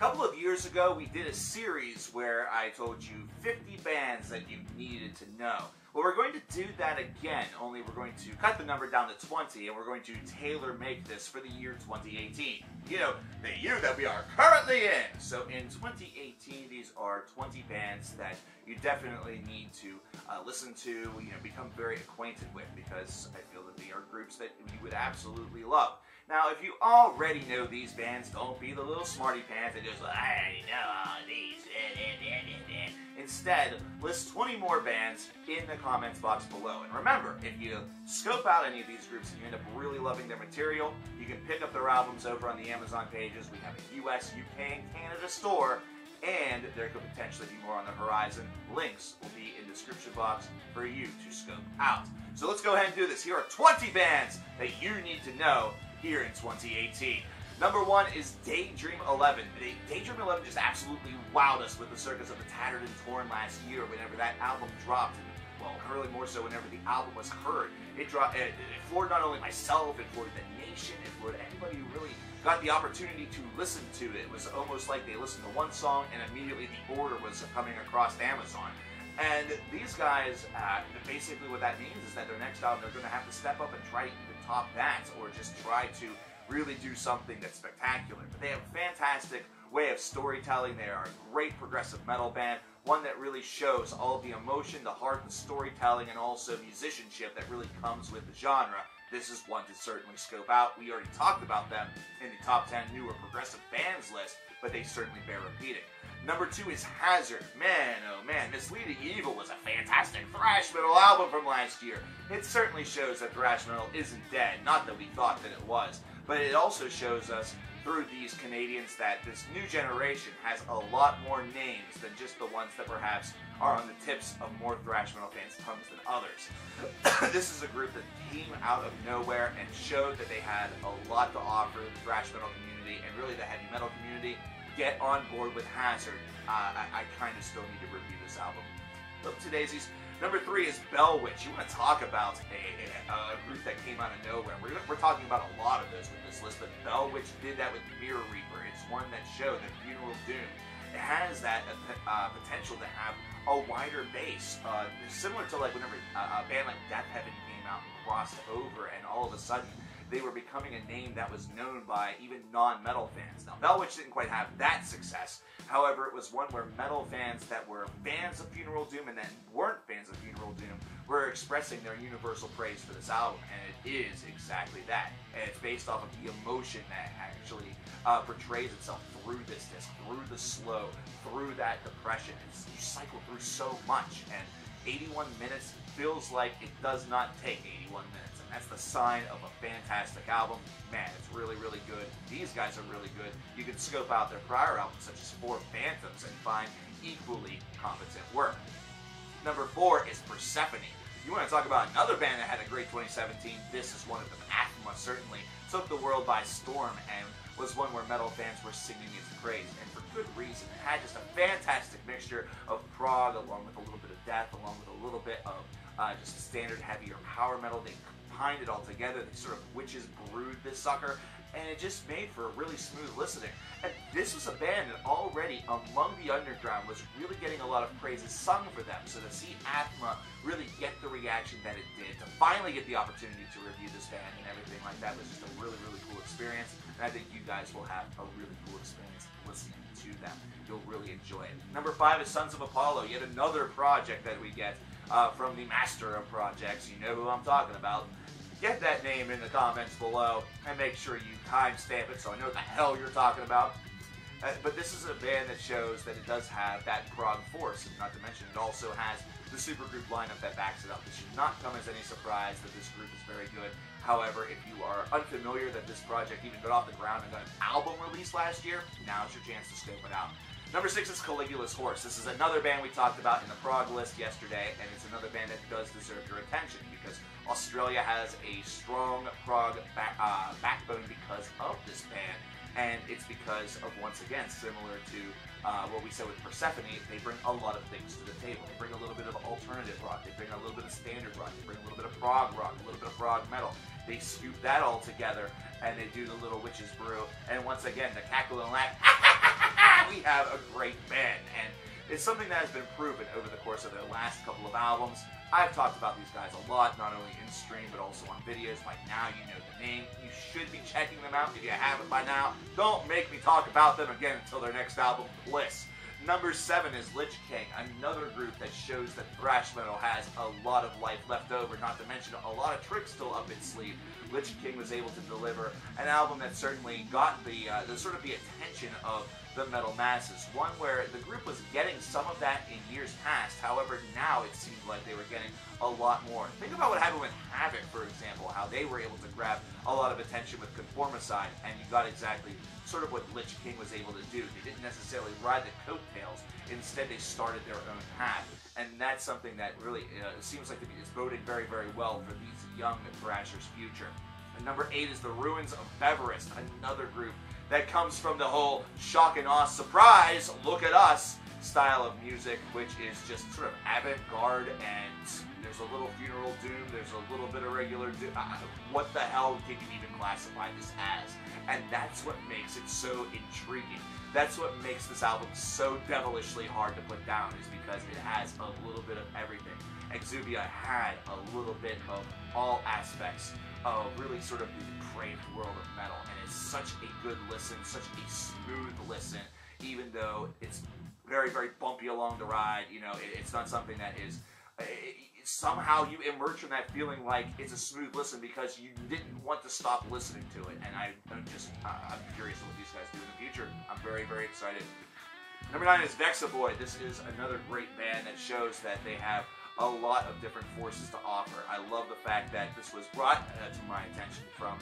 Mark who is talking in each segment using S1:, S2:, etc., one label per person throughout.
S1: couple of years ago, we did a series where I told you 50 bands that you needed to know. Well, we're going to do that again, only we're going to cut the number down to 20, and we're going to tailor-make this for the year 2018. You know, the year that we are currently in. So in 2018, these are 20 bands that you definitely need to listen to, you know, become very acquainted with, because I feel that they are groups that you would absolutely love. Now, if you already know these bands, don't be the little smarty pants that just, I already know all these. Instead, list 20 more bands in the comments box below. And remember, if you scope out any of these groups and you end up really loving their material, you can pick up their albums over on the Amazon pages. We have a US, UK, and Canada store, and there could potentially be more on the horizon. Links will be in the description box for you to scope out. So let's go ahead and do this. Here are 20 bands that you need to know here in 2018. Number 1 is Daydream 11. Daydream 11 just absolutely wowed us with the circus of the Tattered and Torn last year whenever that album dropped. And, well, really more so whenever the album was heard. It floored not only myself, it floored the nation, it floored anybody who really got the opportunity to listen to it. It was almost like they listened to one song and immediately the order was coming across Amazon. And these guys, basically what that means is that their next album, they're going to have to step up and try to even top that, or just try to really do something that's spectacular. But they have a fantastic way of storytelling. They are a great progressive metal band, one that really shows all of the emotion, the heart, the storytelling, and also musicianship that really comes with the genre. This is one to certainly scope out. We already talked about them in the top 10 newer progressive bands list, but they certainly bear repeating. Number 2 is Hazard. Man, oh man, Misleading Evil was a fantastic thrash metal album from last year. It certainly shows that thrash metal isn't dead, not that we thought that it was, but it also shows us through these Canadians that this new generation has a lot more names than just the ones that perhaps are on the tips of more thrash metal fans' tongues than others. This is a group that came out of nowhere and showed that they had a lot to offer the thrash metal community and really the heavy metal community. Get on board with Hazard. I kind of still need to review this album. Up to daisies. Number 3 is Bellwitch. You want to talk about a group that came out of nowhere. We're talking about a lot of those with this list, but Bellwitch did that with Mirror Reaper. It's one that showed that Funeral Doom. It has that potential to have a wider base, similar to like whenever a band like Death Heaven came out and crossed over, and all of a sudden they were becoming a name that was known by even non-metal fans. Now, Bellwitch didn't quite have that success. However, it was one where metal fans that were fans of Funeral Doom and then weren't fans of Funeral Doom were expressing their universal praise for this album, and it is exactly that. And it's based off of the emotion that actually portrays itself through this disc, through the slow, through that depression. You cycle through so much, and 81 minutes feels like it does not take 81 minutes, and that's the sign of a fantastic album. Man, it's really, really good. These guys are really good. You can scope out their prior albums, such as Four Phantoms, and find equally competent work. Number 4 is Persephone. You want to talk about another band that had a great 2017, this is one of them. Athma certainly took the world by storm and was one where metal fans were singing its praise, and for good reason. It had just a fantastic mixture of prog along with a little bit of death, along with a little bit of just standard heavier power metal. They combined it all together. They sort of witches brewed this sucker, and it just made for a really smooth listening. And this was a band that already among the underground was really getting a lot of praises sung for them. So to see Athma really get the reaction that it did, to finally get the opportunity to review this band and everything like that, was just a really, really cool experience. And I think you guys will have a really cool experience listening to them. You'll really enjoy it. Number 5 is Sons of Apollo, yet another project that we get from the master of projects. You know who I'm talking about. Get that name in the comments below and make sure you timestamp it so I know what the hell you're talking about. But this is a band that shows that it does have that prog force, and not to mention it also has the supergroup lineup that backs it up. It should not come as any surprise that this group is very good. However, if you are unfamiliar that this project even got off the ground and got an album released last year, now's your chance to scope it out. Number 6 is Caligula's Horse. This is another band we talked about in the prog list yesterday, and it's another band that does deserve your attention because Australia has a strong prog backbone because of this band, and it's because of, once again, similar to what we said with Persephone, they bring a lot of things to the table. They bring a little bit of alternative rock, they bring a little bit of standard rock, they bring a little bit of prog rock, a little bit of prog metal. They scoop that all together, and they do the little witch's brew, and once again, the cackle and laugh we have a great band, and it's something that has been proven over the course of their last couple of albums. I've talked about these guys a lot, not only in stream, but also on videos. By now, you know the name. You should be checking them out if you haven't by now. Don't make me talk about them again until their next album, Bliss. Number 7 is Lich King, another group that shows that thrash metal has a lot of life left over, not to mention a lot of tricks still up its sleeve. Lich King was able to deliver an album that certainly got the sort of the attention of the metal masses. One where the group was getting some of that in years past, however now it seemed like they were getting a lot more. Think about what happened with Havoc, for example, how they were able to grab a lot of attention with Conformicide, and you got exactly sort of what Lich King was able to do. They didn't necessarily ride the coattails, instead they started their own path, and that's something that really seems like it's boding very, very well for these young thrashers' future. And number 8 is the Ruins of Beverest, another group that comes from the whole shock and awe, surprise, look at us style of music, which is just sort of avant-garde, and there's a little funeral doom, there's a little bit of regular doom. What the hell can you even classify this as? And that's what makes it so intriguing. That's what makes this album so devilishly hard to put down, is because it has a little bit of everything. Exuvia had a little bit of all aspects of really sort of the depraved world of metal, and it's such a good listen, such a smooth listen, even though it's very, very bumpy along the ride. You know, it's not something that is somehow you emerge from that feeling like it's a smooth listen because you didn't want to stop listening to it. And I'm curious what these guys do in the future. I'm very, very excited. Number 9 is Vexavoid. This is another great band that shows that they have a lot of different forces to offer. I love the fact that this was brought to my attention from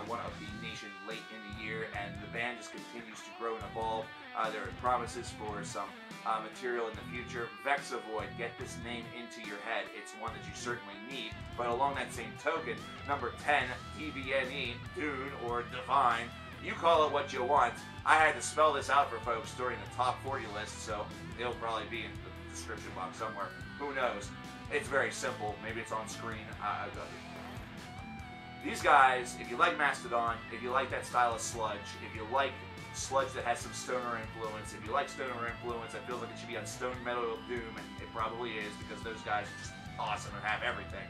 S1: one of the nation late in the year, and the band just continues to grow and evolve. There are promises for some material in the future. Vexavoid, get this name into your head. It's one that you certainly need. But along that same token, number 10, DVNE, Dune, or Divine, you call it what you want. I had to spell this out for folks during the top 40 list, so it'll probably be in the description box somewhere. Who knows? It's very simple. Maybe it's on screen. These guys, if you like Mastodon, if you like that style of sludge, if you like sludge that has some stoner influence, if you like stoner influence that feels like it should be on stone metal doom, and it probably is because those guys are just awesome and have everything,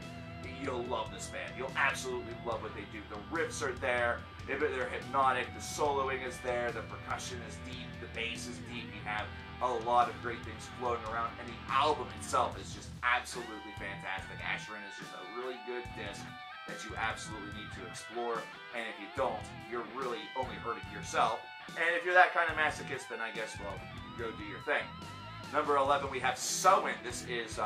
S1: you'll love this band. You'll absolutely love what they do. The riffs are there. They're hypnotic. The soloing is there. The percussion is deep. The bass is deep. You have a lot of great things floating around, and the album itself is just absolutely fantastic. Asherin is just a really good disc that you absolutely need to explore, and if you don't, you're really only hurting yourself. And if you're that kind of masochist, then I guess, well, go do your thing. Number 11, we have Sowen. This is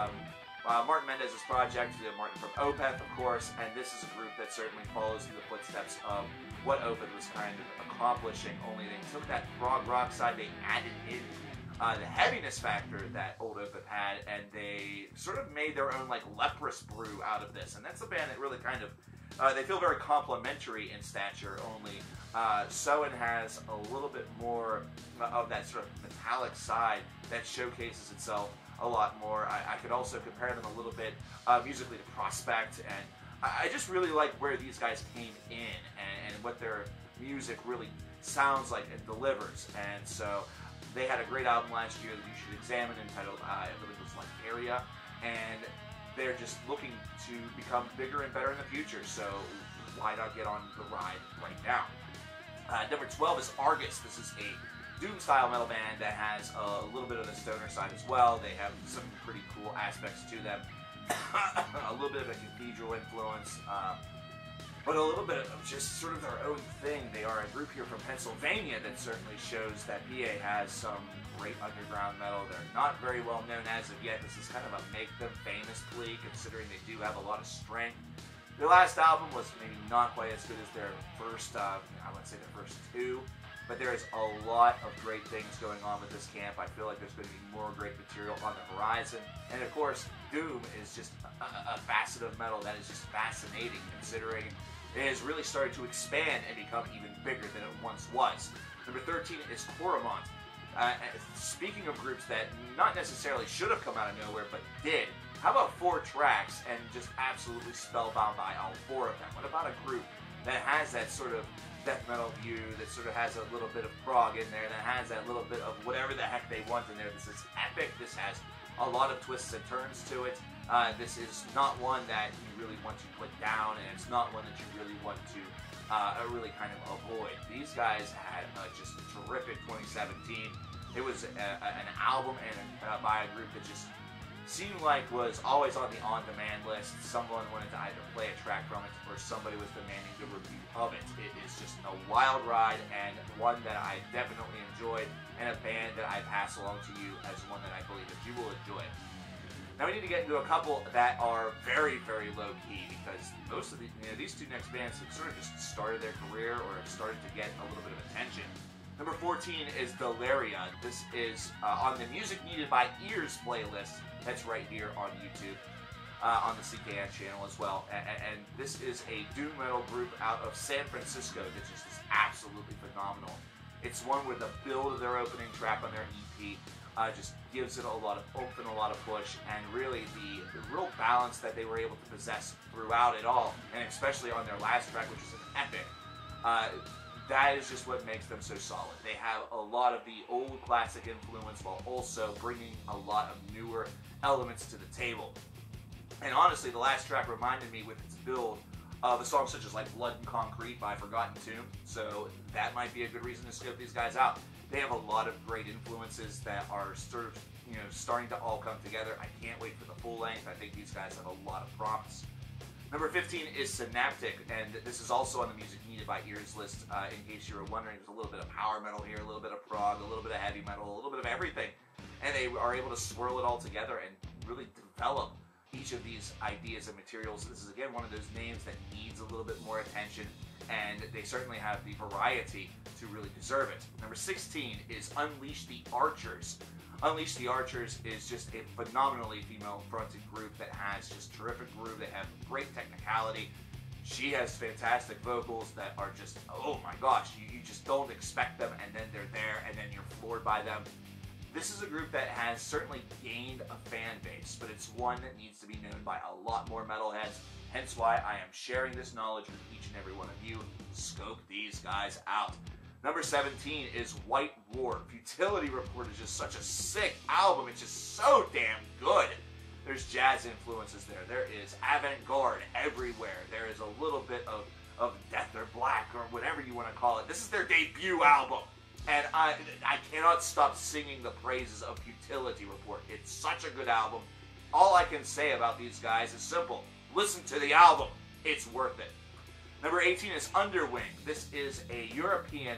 S1: Martin Mendez's project, Martin from Opeth, of course, and this is a group that certainly follows in the footsteps of what Opeth was kind of accomplishing, only they took that prog rock side, they added in the heaviness factor that old Opeth had, and they sort of made their own like leprous brew out of this. And that's a band that really kind of, they feel very complementary in stature, only Sowen has a little bit more of that sort of metallic side that showcases itself a lot more. I could also compare them a little bit musically to Prospect, and I just really like where these guys came in and what their music really sounds like and delivers. And so they had a great album last year that you should examine, entitled, I believe it was like Area, and they're just looking to become bigger and better in the future, so why not get on the ride right now? Number 12 is Argus. This is a doom-style metal band that has a little bit of the stoner side as well. They have some pretty cool aspects to them. A little bit of a cathedral influence, but a little bit of just sort of their own thing. They are a group here from Pennsylvania that certainly shows that PA has some great underground metal. They're not very well known as of yet. This is kind of a make them famous plea, considering they do have a lot of strength. Their last album was maybe not quite as good as their first, I wouldn't say their first two, but there is a lot of great things going on with this camp. I feel like there's going to be more great material on the horizon. And of course, doom is just a facet of metal that is just fascinating, considering it has really started to expand and become even bigger than it once was. Number 13 is Coromont. Speaking of groups that not necessarily should have come out of nowhere, but did, how about 4 tracks and just absolutely spellbound by all 4 of them? What about a group that has that sort of death metal view, that sort of has a little bit of prog in there, that has that little bit of whatever the heck they want in there. This is epic. This has a lot of twists and turns to it. This is not one that you really want to put down, and it's not one that you really want to really kind of avoid. These guys had just a terrific 2017. It was an album and by a group that just seemed like was always on the on-demand list. Someone wanted to either play a track from it or somebody was demanding the review of it. It is just a wild ride and one that I definitely enjoyed, and a band that I pass along to you as one that I believe that you will enjoy. Now we need to get into a couple that are very, very low-key, because most of these two next bands have sort of just started their career or have started to get a little bit of attention. Number 14 is Delaria. This is on the Music Needed by Ears playlist. That's right here on YouTube, on the CKN channel as well. And this is a doom metal group out of San Francisco that just is absolutely phenomenal. It's one where the build of their opening track on their EP just gives it a lot of oomph and a lot of push, and really the real balance that they were able to possess throughout it all, and especially on their last track, which is an epic. That is just what makes them so solid. They have a lot of the old classic influence while also bringing a lot of newer elements to the table. And honestly, the last track reminded me with its build of a song such as like Blood and Concrete by Forgotten Tomb, so that might be a good reason to scope these guys out. They have a lot of great influences that are sort of, starting to all come together. I can't wait for the full length. I think these guys have a lot of promise. Number 15 is Synaptic, and this is also on the Music Needed by Ears list. In case you were wondering, there's a little bit of power metal here, a little bit of prog, a little bit of heavy metal, a little bit of everything. And they are able to swirl it all together and really develop each of these ideas and materials. This is, again, one of those names that needs a little bit more attention, and they certainly have the variety to really deserve it. Number 16 is Unleash the Archers. Unleash the Archers is just a phenomenally female-fronted group that has just terrific groove. They have great technicality. She has fantastic vocals that are just, oh my gosh, you just don't expect them, and then they're there, and then you're floored by them. This is a group that has certainly gained a fan base, but it's one that needs to be known by a lot more metalheads, hence why I am sharing this knowledge with each and every one of you. Scope these guys out. Number 17 is White War. Futility Report is just such a sick album. It's just so damn good. There's jazz influences there. There is avant-garde everywhere. There is a little bit of death or black or whatever you want to call it. This is their debut album. And I cannot stop singing the praises of Futility Report. It's such a good album. All I can say about these guys is simple. Listen to the album. It's worth it. Number 18 is Underwing. This is a European,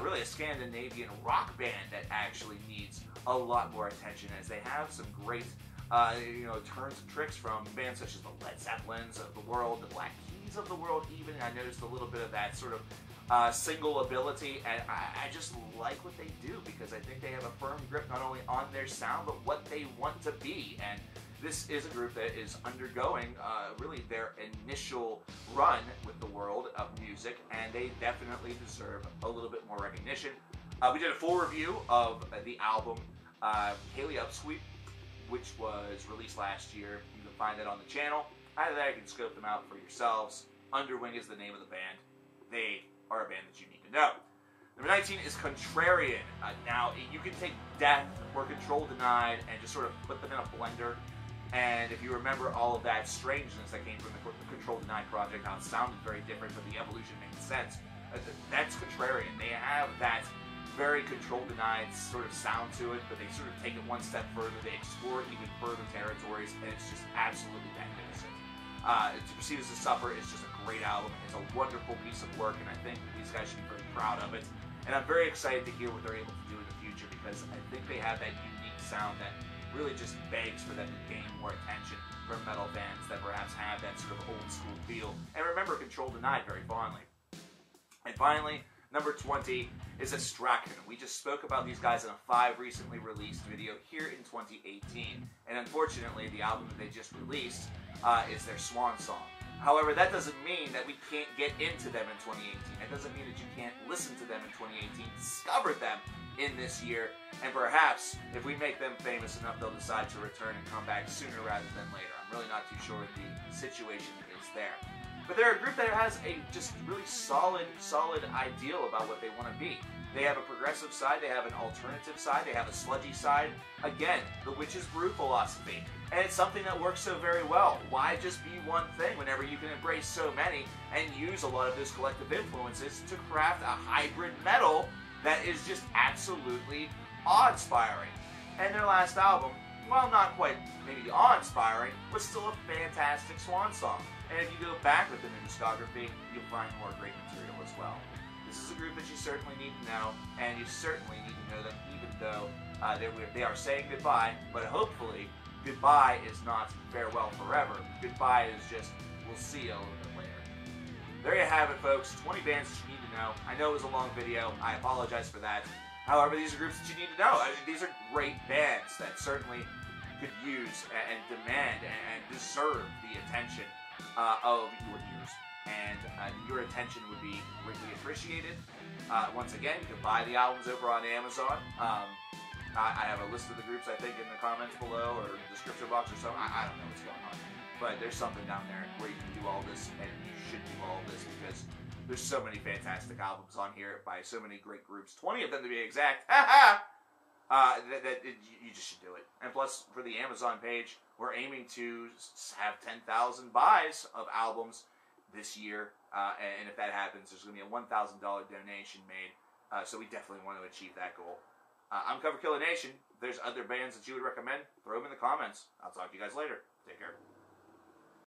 S1: really a Scandinavian rock band that actually needs a lot more attention, as they have some great, turns and tricks from bands such as the Led Zeppelins of the world, the Black Keys of the world even. I noticed a little bit of that sort of single ability, and I just like what they do, because I think they have a firm grip not only on their sound, but what they want to be. And this is a group that is undergoing really their initial run with the world of music, and they definitely deserve a little bit more recognition. We did a full review of the album Haley Upsweep, which was released last year. You can find that on the channel. Either that, you can scope them out for yourselves. Underwing is the name of the band. They are a band that you need to know. Number 19 is Contrarian. Now, you can take Death or Control Denied and just sort of put them in a blender. And if you remember all of that strangeness that came from the Control Denied project, how it sounded very different, but the evolution made sense. That's Contrarian. They have that very Control Denied sort of sound to it, but they sort of take it one step further. They explore even further territories, and it's just absolutely magnificent. To Proceed as a Suffer is just a great album. It's a wonderful piece of work, and I think these guys should be very proud of it. And I'm very excited to hear what they're able to do in the future, because I think they have that unique sound that really just begs for them to gain more attention from metal fans that perhaps have that sort of old school feel and remember Control Denied very fondly. And finally, number 20 is Astrakhan. We just spoke about these guys in a 5 recently released video here in 2018, and unfortunately the album that they just released is their swan song. However, that doesn't mean that we can't get into them in 2018. It doesn't mean that you can't listen to them in 2018, discover them in this year, and perhaps if we make them famous enough, they'll decide to return and come back sooner rather than later. I'm really not too sure what the situation is there. But they're a group that has a just really solid ideal about what they want to be. They have a progressive side, they have an alternative side, they have a sludgy side. Again, the witch's brew philosophy. And it's something that works so very well. Why just be one thing whenever you can embrace so many and use a lot of those collective influences to craft a hybrid metal that is just absolutely awe-inspiring. And their last album, while not quite maybe awe-inspiring, was still a fantastic swan song. And if you go back with them in discography, you'll find more great material as well. This is a group that you certainly need to know, and you certainly need to know them even though they are saying goodbye, but hopefully goodbye is not farewell forever. Goodbye is just, we'll see you a little bit later. There you have it, folks. 20 bands that you need to know. I know it was a long video. I apologize for that. However, these are groups that you need to know. I mean, these are great bands that certainly could use and demand and deserve the attention of your ears. And your attention would be greatly appreciated. Once again, you can buy the albums over on Amazon. I have a list of the groups, I think, in the comments below or the description box or something. I don't know what's going on. But there's something down there where you can do all this, and you should do all this because there's so many fantastic albums on here by so many great groups. 20 of them to be exact. You just should do it. And plus, for the Amazon page, we're aiming to have 10,000 buys of albums this year. And if that happens, there's going to be a $1,000 donation made. So we definitely want to achieve that goal. I'm CoverKiller Nation. If there's other bands that you would recommend, throw them in the comments. I'll talk to you guys later. Take care.